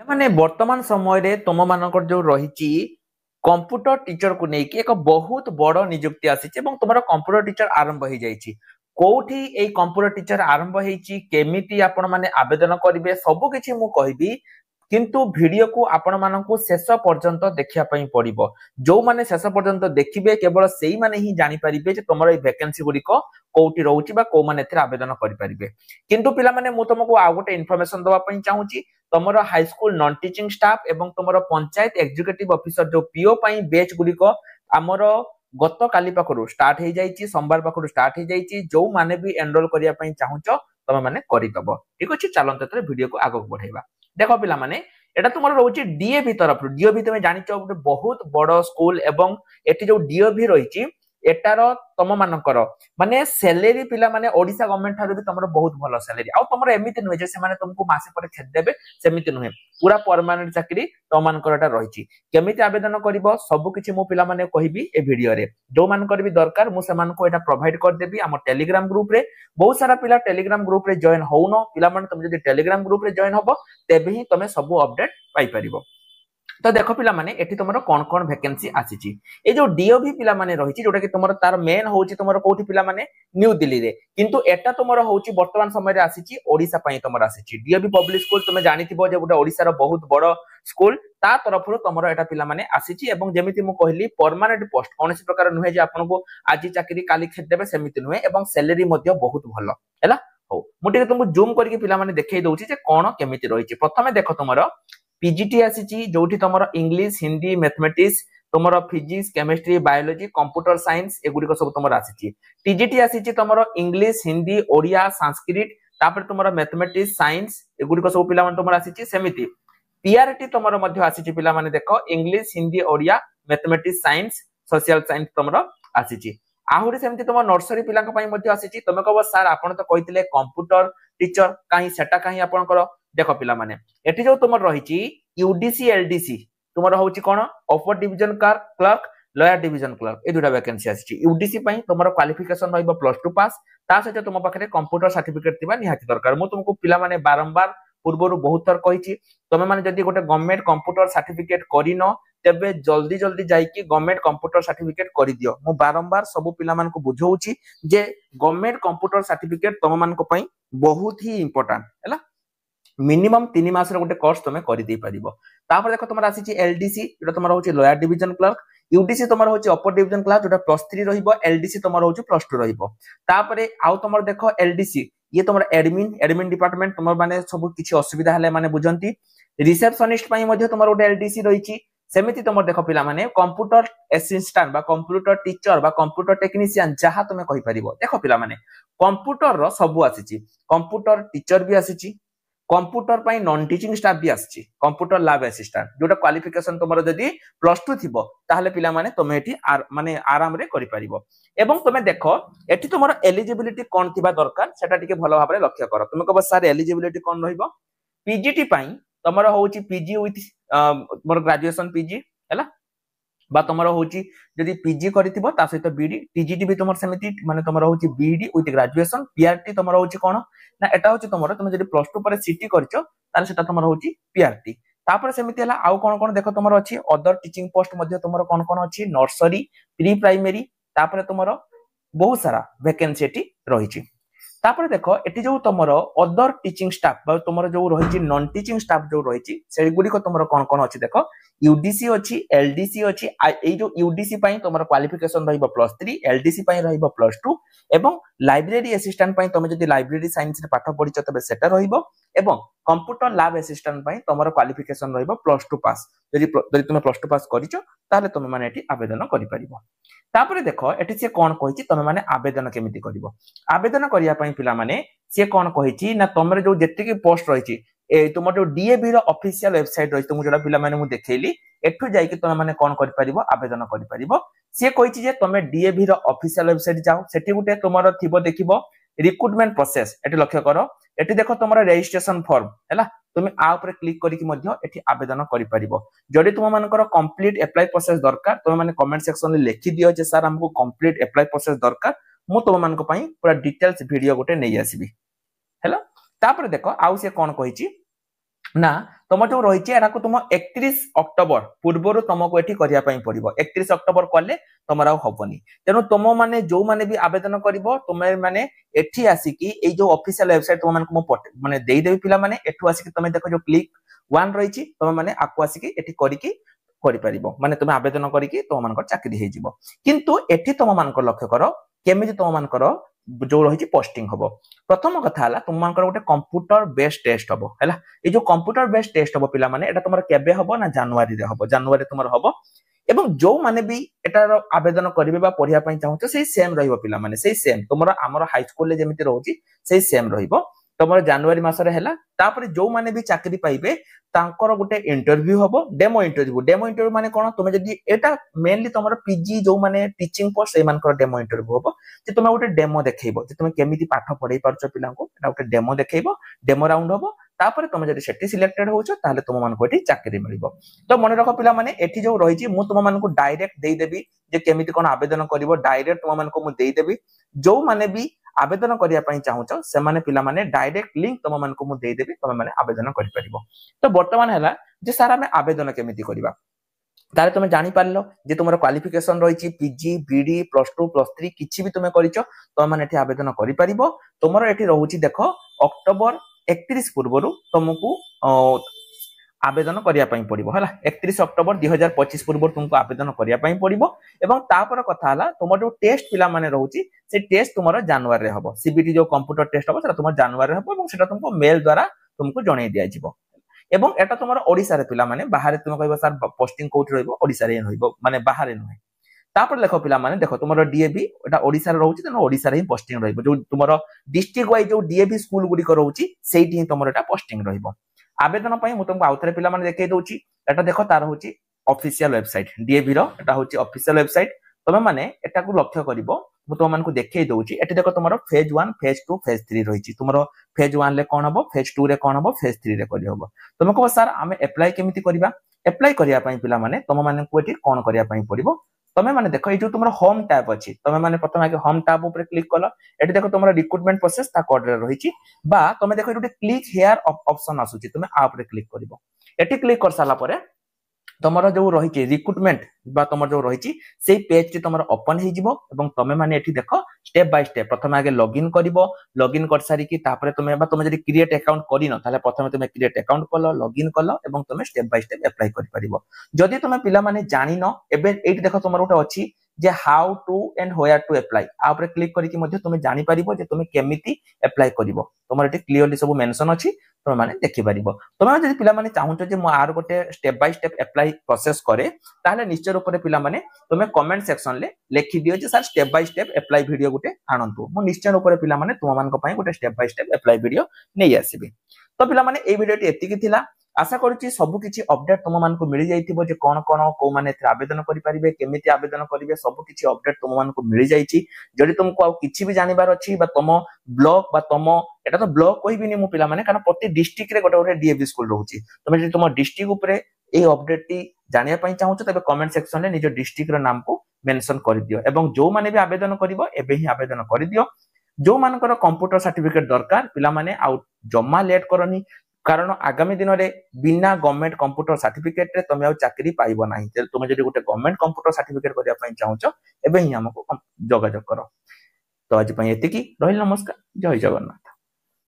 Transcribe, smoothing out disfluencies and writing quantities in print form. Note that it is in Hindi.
ମାନେ ବର୍ତ୍ତମାନ ସମୟରେ ତମମାନଙ୍କର ଯୋଉ ରହିଛି କମ୍ପ୍ୟୁଟର ଟିଚର କୁ ନେଇକି ଏକ ବହୁତ ବଡ ନିଯୁକ୍ତି ଆସିଛି ଏବଂ ତୁମର କମ୍ପ୍ୟୁଟର ଟିଚର ଆରମ୍ଭ ହେଇଯାଇଛି। କୋଉଠି ଏଇ କମ୍ପ୍ୟୁଟର ଟିଚର ଆରମ୍ଭ ହେଇଛି, କେମିତି ଆପଣ ମାନେ ଆବେଦନ କରିବେ, ସବୁ କିଛି ମୁଁ କହିବି। କିନ୍ତୁ ଭିଡିଓକୁ ଆପଣ ମାନଙ୍କୁ ଶେଷ ପର୍ଯ୍ୟନ୍ତ ଦେଖିବା ପାଇଁ ପଡିବ। ଯୋଉମାନେ ଶେଷ ପର୍ଯ୍ୟନ୍ତ ଦେଖିବେ କେବଳ ସେଇମାନେ ହିଁ ଜାଣିପାରିବେ ଯେ ତମର ଏଇ ଭ୍ୟାକେନ୍ସି ଗୁଡିକ କୋଉଠି ରହୁଛି ବା କୋଉମାନେ ଏଥିରେ ଆବେଦନ କରିପାରିବେ। କିନ୍ତୁ ପିଲାମାନେ ମୁଁ ତମକୁ ଆଉ ଗୋଟେ ଇନଫର୍ମେସନ ଦବା ପାଇଁ ଚାହୁଁଛି। ତମର ହାଇସ୍କୁଲ ନନ ଟିଚିଂ ଷ୍ଟାଫ ଏବଂ ତମର ପଞ୍ଚାୟତ ଏକ୍ଜିକ୍ୟୁଟିଭ ଅଫିସର ଯୋଉ ପିଓ ପାଇଁ ବେଚ୍ ଗୁଡିକ ଆମର ଗତ କାଲି ପାଖରୁ ଷ୍ଟାର୍ଟ ହେଇଯାଇଛି, ସୋମବାର ପାଖରୁ ଷ୍ଟାର୍ଟ ହେଇଯାଇଛି। ଯୋଉମାନେ ବି ଏନରୋଲ କରିବା ପାଇଁ ଚାହୁଁଛ ତମେ ମାନେ କରିଦବ। ଠିକ ଅଛି, ଚାଲନ୍ତୁ ଏଥର ଭିଡିଓକୁ ଆଗକୁ ବଢେଇବା। ଦେଖ ପିଲାମାନେ, এটা তোমার রয়েছে ডিএভি তরফରୁ। ডিএভি তুমি জানিছ ଗୋଟେ ବହୁତ ବଡ ସ୍କୁଲ ଏବଂ ଏଠି ଯୋଉ ডিএভি ରହିଛି ଏଟାର ତମ ମାନଙ୍କର ମାନେ ସାଲାରୀ ପିଲାମାନେ ଓଡିଶା ଗଭର୍ଣ୍ଣମେଣ୍ଟ ଠାରୁ ବି ତମର ବହୁତ ଭଲ ସାଲାରୀ। ଆଉ ତମର ଏମିତି ନୁହେଁ ଯେ ସେମାନେ ତମକୁ ମାସେ ପରେ ଛେଦିଦେବେ, ସେମିତି ନୁହେଁ। ପୁରା ପରମାନେଣ୍ଟ ଚାକିରି ତମମାନଙ୍କର ଏଟା ରହିଛି। କେମିତି ଆବେଦନ କରିବ ସବୁ କିଛି ମୁଁ ପିଲାମାନେ କହିବି ଏ ଭିଡିଓରେ। ଯୋଉମାନଙ୍କର ବି ଦରକାର ମୁଁ ସେମାନଙ୍କୁ ଏଟା ପ୍ରୋଭାଇଡ କରିଦେବି ଆମ ଟେଲିଗ୍ରାମ ଗ୍ରୁପରେ। ବହୁତ ସାରା ପିଲା ଟେଲିଗ୍ରାମ ଗ୍ରୁପରେ ଜଏନ ହଉନ। ପିଲାମାନେ ତମେ ଯଦି ଟେଲିଗ୍ରାମ ଗ୍ରୁପରେ ଜଏନ ହବ ତେବେ ହିଁ ତମେ ସବୁ ଅପଡେଟ ପାଇପାରିବ। ତ ଦେଖ ପିଲାମାନେ, ଏଠି ତମର କଣ କଣ ଭ୍ୟାକେନ୍ସି ଆସିଛି। ଏ ଯୋଉ ডিওভি ପିଲାମାନେ ରହିଛି ଯୋଉଟା କି ତମର ତାର ମେନ୍ ହଉଛି ତମର କୋଉଠି ପିଲାମାନେ ନ୍ୟୁ ଦିଲ୍ଲୀରେ। କିନ୍ତୁ ଏଟା ତମର ହଉଛି ବର୍ତ୍ତମାନ ସମୟରେ ଆସିଛି ଓଡିଶା ପାଇଁ ତମର ଆସିଛି। ডিওভি ପବ୍ଲିକ ସ୍କୁଲ ତମେ ଜାଣିଥିବ ଯେ ଗୋଟେ ଓଡିଶାର ବହୁତ ବଡ ସ୍କୁଲ, ତା ତରଫରୁ ତମର ଏଟା ପିଲାମାନେ ଆସିଛି। ଏବଂ ଯେମିତି ମୁଁ କହିଲି ପରମାନେଣ୍ଟ ପୋଷ୍ଟ, କୌଣସି ପ୍ରକାର ନୁହେଁ ଯେ ଆପଣଙ୍କୁ ଆଜି ଚାକିରି କାଲି ଖେଦେବେ, ସେମିତି ନୁହେଁ। ଏବଂ ସାଲାରୀ ମଧ୍ୟ ବହୁତ ଭଲ ହେଲା। ହଉ, ମୁଁ ଟିକେ ତୁମକୁ ଜୁମ କରିକି ପିଲାମାନେ ଦେଖେଇ ଦଉଛି ଯେ କଣ କେମିତି ରହିଛି। ପ୍ରଥମେ ଦେଖ ତମର ପିଜିଟି ଆସିଛି, ଯୋଉଠି ତମର ଇଂଲିଶ, ହିନ୍ଦୀ, ମ୍ୟାଥମେଟିକ୍ସ, ତମର physics, chemistry, biology, computer science ଏଗୁଡିକ ସବୁ ତମର ଆସିଛି। ଟିଜିଟି ଆସିଛି ତମର ଇଂଲିଶ, ହିନ୍ଦୀ, ଓଡିଆ, ସାଂସ୍କ୍ରିଟ, ତାପରେ ତମର ମ୍ୟାଥମେଟିକ୍ସ, ସାଇନ୍ସ ଏଗୁଡିକ ସବୁ ପିଲାମାନେ ତମର ଆସିଛି। ସେମିତି ପିଆରଟି ତମର ମଧ୍ୟ ଆସିଛି ପିଲାମାନେ ଦେଖ, English, Hindi, Odia, mathematics, science, social science ତମର ଆସିଛି। ଆହୁରି ସେମିତି ତମ ନର୍ସରୀ ପିଲାଙ୍କ ପାଇଁ ମଧ୍ୟ ଆସିଛି। ତମେ କହିବ ସାର୍ ଆପଣ ତ କହିଥିଲେ କମ୍ପ୍ୟୁଟର ଟିଚର, କାହିଁ ସେଟା କାହିଁ ଆପଣଙ୍କର। ଦେଖ ପିଲାମାନେ, ଏଠି ଯୋଉ ତମର ରହିଛି यूडीसी एलडीसी तुमर होची कोन upper division clerk, lower division clerk, ए दुटा वैकेंसी आछि। यूडीसी पई तमरो क्वालिफिकेशन रहइबो +2 पास, ता सहित तुम पाखरे कंप्यूटर सर्टिफिकेट थिबा निहाती दरकार। मु तुमको पिला माने बारंबार पूर्वरु बहुत थर कहिछि, तमे माने जदी गोटे गवर्नमेंट कंप्यूटर सर्टिफिकेट करिनो तेबे जल्दी जल्दी जाइकी गवर्नमेंट कंप्यूटर सर्टिफिकेट करि दियो। मु बारंबार सब पिला मानको बुझौछि जे गवर्नमेंट कंप्यूटर सर्टिफिकेट तम मानको पई बहुत ही इंपोर्टेंट हैला। मिनिमम 3 मास रे गोटे कोर्स तमे करि दे परिबो। तापर देखो तमरा आसी एलडीसी, जेटा तमरा होची लोअर डिवीजन क्लर्क। यूडीसी तमरा होची अपर डिवीजन क्लर्क, जेटा +3 रहिबो। एलडीसी तमरा होची +2 रहिबो। तापरे आउ तमरा देखो एलडीसी, ये तमरा एडमिन डिपार्टमेंट तमरा माने सब किछि असुविधा हले माने बुझंती। रिसेप्शनिस्ट पई मध्ये तमरा गोटे एलडीसी रहिछि। सेमिति तमरा देखो पिला माने कंप्यूटर असिस्टेंट बा कंप्यूटर टीचर बा कंप्यूटर टेक्नीशियन जहा तमे कहि परिबो। देखो पिला माने कंप्यूटर रो सब आसीछि, कंप्यूटर टीचर भी आसीछि, कंप्यूटर पई नॉन टीचिंग स्टाफ भी आछि, कंप्यूटर लैब असिस्टेंट जोटा क्वालिफिकेशन तुमरो जदी +2 थिबो ताहले पिला माने तमे एठी माने आराम रे करि परिबो। एवं तमे देखो एठी तुमरो एलिजिबिलिटी कोन थिबा दरकार सेटा टिके भलो भाबरे लक्ष्य करो। तुमे कहबो सर एलिजिबिलिटी कोन रहिबो। पीजीटी पई तमरो होची PG with more graduation PG हैला, बा तमरो होची जदी पीजी करिथिबो ता सहित बीडी। टीजीटी भी तमरो समिति माने तमरो होची बीडी विथ ग्रेजुएशन। पीआरटी तमरो होची कोन ना एटा होची तमरो तुमे जदी +2 पर सीटी करचो ताले सेटा तमरो होची पीआरटी। तापर समिति हला आउ कोन कोन देखो तमरो अछि अदर टीचिंग पोस्ट मध्ये तमरो कोन कोन अछि नर्सरी, प्री प्राइमरी, तापर तमरो बहुत सारा वैकेंसी एटी रहिछि। तापर देखो एटी जो तमरो अदर टीचिंग स्टाफ बा तमरो जो रहिछि नॉन टीचिंग स्टाफ जो रहिछि से गुडी को तमरो कोन कोन अछि देखो यूडीसी अछि, एलडीसी अछि। ए जो यूडीसी पई तमरो क्वालिफिकेशन रहिबो +3, एलडीसी पई रहिबो +2 एवं लाइब्रेरी असिस्टेंट पई तमे जदी लाइब्रेरी साइंस रे पाठ पढिछ तबे सेटा रहिबो। एवं कंप्यूटर लैब असिस्टेंट पई तमरो क्वालिफिकेशन रहिबो +2 पास। जदी तुमे +2 पास करिछ ताले तुमे माने एटी आवेदन करि परिबो। तापर देखो एटी से कोन कहिछि तमे माने आवेदन केमिति करिवो। आवेदन करिया पई पिला माने से कोन कहिछि ना तमरे जो जेतिकी पोस्ट रहिछि ए तुम जो डीएवी रो ऑफिशियल वेबसाइट रहिछि तुम जोडा पिला माने मु देखैली एठु जाइके तमे माने कोन करि परिबो आवेदन करि परिबो। से कहिछि जे तमे डीएवी रो ऑफिशियल वेबसाइट जाओ, सेठी गुटे तुमरो थिबो देखिबो रिक्रुटमेंट प्रोसेस। एठी लक्ष्य करो, एठी देखो तुमरो रजिस्ट्रेशन फॉर्म हैला, तुमे आ ऊपर क्लिक करिकि मध्य एठी आवेदन करि परिबो। जदि तुम मानकर कंप्लीट अप्लाई प्रोसेस दरकार तुम माने कमेंट सेक्शन रे लिखि दियो जे सर हमको कंप्लीट अप्लाई प्रोसेस दरकार, मु तुम मानको पई पूरा डिटेल्स वीडियो गोटे नै आसीबी हैला। तापर देखो आउ से कोन कहिछि ना तुम जो रही है तुम 31 अक्टोबर पूर्व तुमको ये करने पड़ो 31 अक्टोबर कले तुम आबनी तेणु तुम मैंने जो मैंने भी आवेदन कर तुम्हें माने एठी आसिकी ए जो ऑफिशियल वेबसाइट तुम माने देदेवी पिला माने एठू आसिकी तुम देख जो क्लिक वन रही तुम मैंने आपको आसिकी एठी करिकी माने तुम आवेदन करिकी तुम चाकरी हो किंतु एठी तुम मान लक्ष्य कर केमी तुम मान जो रही पोस्टिंग हम प्रथम कथा तुम गोटे कंप्यूटर बेस्ड टेस्ट हम है ये जो कंप्यूटर बेस्ड टेस्ट हम पिला माने एटा तुम केबे हम ना जनवरी हम जनवरी तुम हम एवं जो माने भी एटार आवेदन करेंगे पढ़िया चाहूँ से सेम रहा माने से सेम तुम आमर हाईस्कल जमी रोचे से सेम तुम जनवरी मसरे है जो माने भी चाकरी पाइबे तांकर गोटे इंटरव्यू हम डेमो इंटरव्यू माने कौन तुम जदि एटा मेनली तुम पीजी जो माने टीचिंग पोस्ट से डेमो इंटरव्यू हम जे तुम गोटे डेमो देखो तुम केमी पाठ पढ़ाई पार्छ पिला गोटे डेमो देखो डेमो राउंड हम तापर तुम जब सेठी सिलेक्टेड हो तुम मानक ये चाकरी मिल तो मन रख पिला माने एठी जो रही तुम मानक डायरेक्ट देदेवी जे केमी कौन आवेदन कर डायरेक्ट तुम मानक देदेवी जो माने भी आवेदन करने चाहूच से माने पिला माने डायरेक्ट लिंक तुम मानक देदेवी तुम माने आवेदन कर तो बर्तमान है जे सार आम आवेदन केमी करवा तारे तुम जानी पारलो जे तुम क्वालिफिकेशन रही पीजी बीडी +2 +3 किछि भी तुम कर तुम मैंने आवेदन कर तुम ये रोचे देख अक्टोबर 31 पूर्व तुमको आवेदन करने पड़ो है 31 अक्टोबर 2025 पूर्व तुमको आवेदन करने पड़ो एवं तापर कथा तुम जो टेस्ट पिला माने रोचे से टेस्ट तुम जनवरी हम सीबीटी जो कंप्यूटर टेस्ट हम तुम जनवरी हम तुमको मेल द्वारा तुमको जन दिज्व एवं एटा तुम ओडिसा रे पिला माने बाहर तुम कहबो सर पोस्टिंग कोठी रहइबो ओडिसा रे रहइबो माने बाहर नुहे तापर देखो पिला माने देखो तुम डीएवी एटा ओडिसा रे रहउची तेनो ओडिसा रे ही पोस्टिंग रहइबो जो तुम डिस्ट्रिक्ट वाइज जो डीएवी स्कूल गुडी को रहउची सेठी ही तुम एटा पोस्टिंग रहइबो आवेदन पई मु तुमको आउथरे पिला माने देखै दउची एटा देखो तार होची ऑफिशियल वेबसाइट डीएवी रो एटा होची ऑफिशियल वेबसाइट तुम माने एटा को लक्ष्य करिवो मु तुम मानकु देखै दउची एटी देखो तुमरो फेज 1 फेज 2 फेज 3 रहिची तुमरो फेज 1 ले कोन हबो फेज 2 रे कोन हबो फेज 3 रे करि हबो तुम को सर आमे अप्लाई केमिति करबा अप्लाई करिया पई पिला माने तुम माने को एटी कोन करिया पई पड़िबो तुम माने देखो ये जो तुम होम टैब अच्छी तुम माने प्रथम आगे होम टैब ऊपर क्लिक कल ये देखो तुम रिक्रुटमेंट प्रोसेस ता कोड रे रही बा तुम देखो ये क्लिक हेयर ऑप्शन आसुची तुम आ ऊपर क्लिक करिवो एटी क्लिक कर साला परे तुम जो रही रिक्रुटमेंट तुम जो रही से पेज टी तुम ओपन हो तुम मैंने देख स्टेप बाय स्टेप प्रथम आगे लॉगिन लॉगिन कर सारिकी तुम तुम जब क्रिएट अकाउंट कर प्रथम तुम क्रिएट अकाउंट कल लॉगिन कल तुम स्टेप बाय स्टेप अप्लाई कर जदि तुम पिला माने जानिन एबे एठी देख तुम गोटे अच्छी जे how to and where to apply आ ऊपर क्लिक करके मध्य तुम जानि परिबो जे तुम केमिति अप्लाई करिवो तुमर एठी क्लियरली सब मेंशन अछि तुम माने देखि परिबो तुम जदि पिला माने चाहूचो जे मु आर गोटे step by step apply process करे ताले निश्चय रूप से पिला माने तुम कमेंट सेक्शन ले लिखि दियो जे sir step by step apply video गोटे आनंतु मु निश्चय रूप से पिला माने तुम मानक पई गोटे step by step apply video नै आसीबे तो पिला माने ए वीडियोटी एतिकी थिला आशा करुच्ची सब किसी अपडेट तुम मानक मिल जाइए कौन कौन कौ मैंने आवेदन करेंगे केमी आवेदन करेंगे सब किसी अपडेट तुम मानक मिल जाइए जदि तुमको आउ किसी भी जानवर अच्छी तुम ब्लॉक तुम एटा तो ब्लॉक कहबी मु पिला माने कारण प्रति डिस्ट्रिक्ट रे गोटे गोटे डीएवी स्कूल रोचे तुम जब तुम डिस्ट्रिक्ट उपरे ए अपडेट टी जानिया पई चाहूछ तबे कमेंट सेक्शन रे निज डिस्ट्रिक्ट रो नाम को मेंशन कर दियो एवं जो माने भी आवेदन करिवो एबे ही आवेदन कर दियो जो मानकर कंप्यूटर सर्टिफिकेट दरकार पिला माने आउ जम्मा लेट करनी कारण आगामी दिन में बिना गवर्नमेंट कंप्यूटर सर्टिफिकेट रे तुम चाकरी पाइब ना तुम जब गोटे गवर्नमेंट कंप्यूटर सर्टिफिकेट करने चाहूच एवं ही आमको जोगाजोग कर तो आज ये रही नमस्कार जय जगन्नाथ।